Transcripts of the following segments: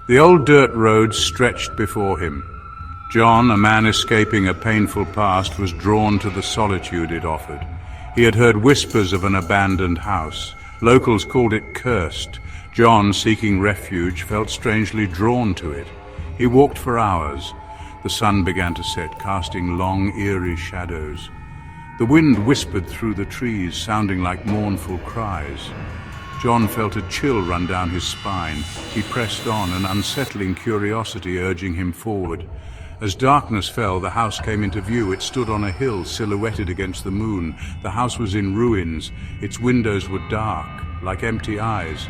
The old dirt road stretched before him. John, a man escaping a painful past, was drawn to the solitude it offered. He had heard whispers of an abandoned house. Locals called it cursed. John, seeking refuge, felt strangely drawn to it. He walked for hours. The sun began to set, casting long, eerie shadows. The wind whispered through the trees, sounding like mournful cries. John felt a chill run down his spine. He pressed on, an unsettling curiosity urging him forward. As darkness fell, the house came into view. It stood on a hill, silhouetted against the moon. The house was in ruins. Its windows were dark, like empty eyes.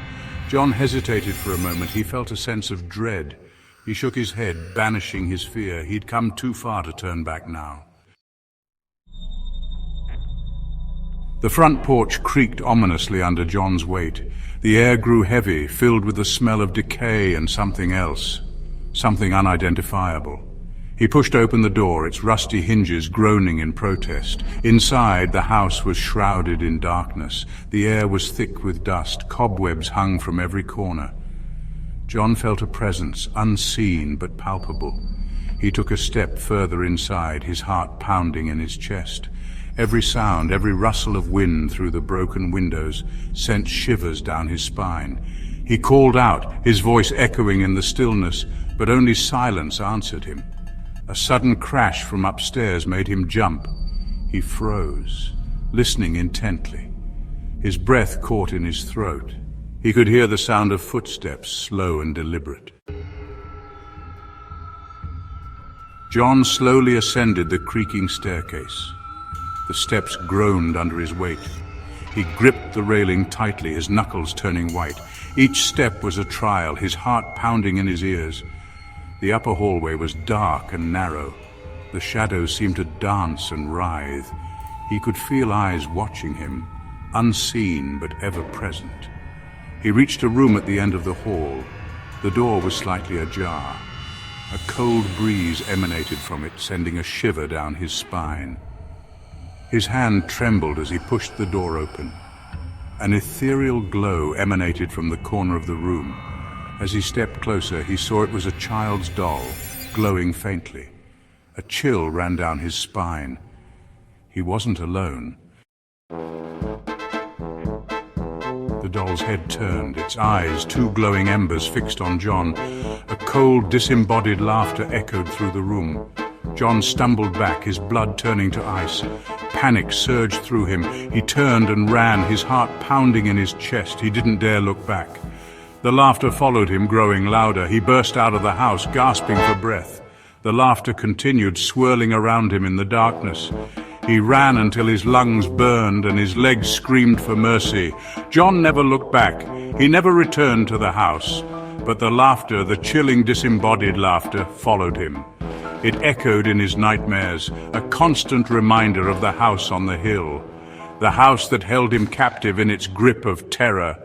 John hesitated for a moment. He felt a sense of dread. He shook his head, banishing his fear. He'd come too far to turn back now. The front porch creaked ominously under John's weight. The air grew heavy, filled with the smell of decay and something else, something unidentifiable. He pushed open the door, its rusty hinges groaning in protest. Inside, the house was shrouded in darkness. The air was thick with dust. Cobwebs hung from every corner. John felt a presence, unseen but palpable. He took a step further inside, his heart pounding in his chest. Every sound, every rustle of wind through the broken windows sent shivers down his spine. He called out, his voice echoing in the stillness, but only silence answered him. A sudden crash from upstairs made him jump. He froze, listening intently. His breath caught in his throat. He could hear the sound of footsteps, slow and deliberate. John slowly ascended the creaking staircase. The steps groaned under his weight. He gripped the railing tightly, his knuckles turning white. Each step was a trial, his heart pounding in his ears. The upper hallway was dark and narrow. The shadows seemed to dance and writhe. He could feel eyes watching him, unseen but ever present. He reached a room at the end of the hall. The door was slightly ajar. A cold breeze emanated from it, sending a shiver down his spine. His hand trembled as he pushed the door open. An ethereal glow emanated from the corner of the room. As he stepped closer, he saw it was a child's doll, glowing faintly. A chill ran down his spine. He wasn't alone. The doll's head turned, its eyes, two glowing embers, fixed on John. A cold, disembodied laughter echoed through the room. John stumbled back, his blood turning to ice. Panic surged through him. He turned and ran, his heart pounding in his chest. He didn't dare look back. The laughter followed him, growing louder. He burst out of the house, gasping for breath. The laughter continued, swirling around him in the darkness. He ran until his lungs burned and his legs screamed for mercy. John never looked back. He never returned to the house. But the laughter, the chilling, disembodied laughter, followed him. It echoed in his nightmares, a constant reminder of the house on the hill. The house that held him captive in its grip of terror.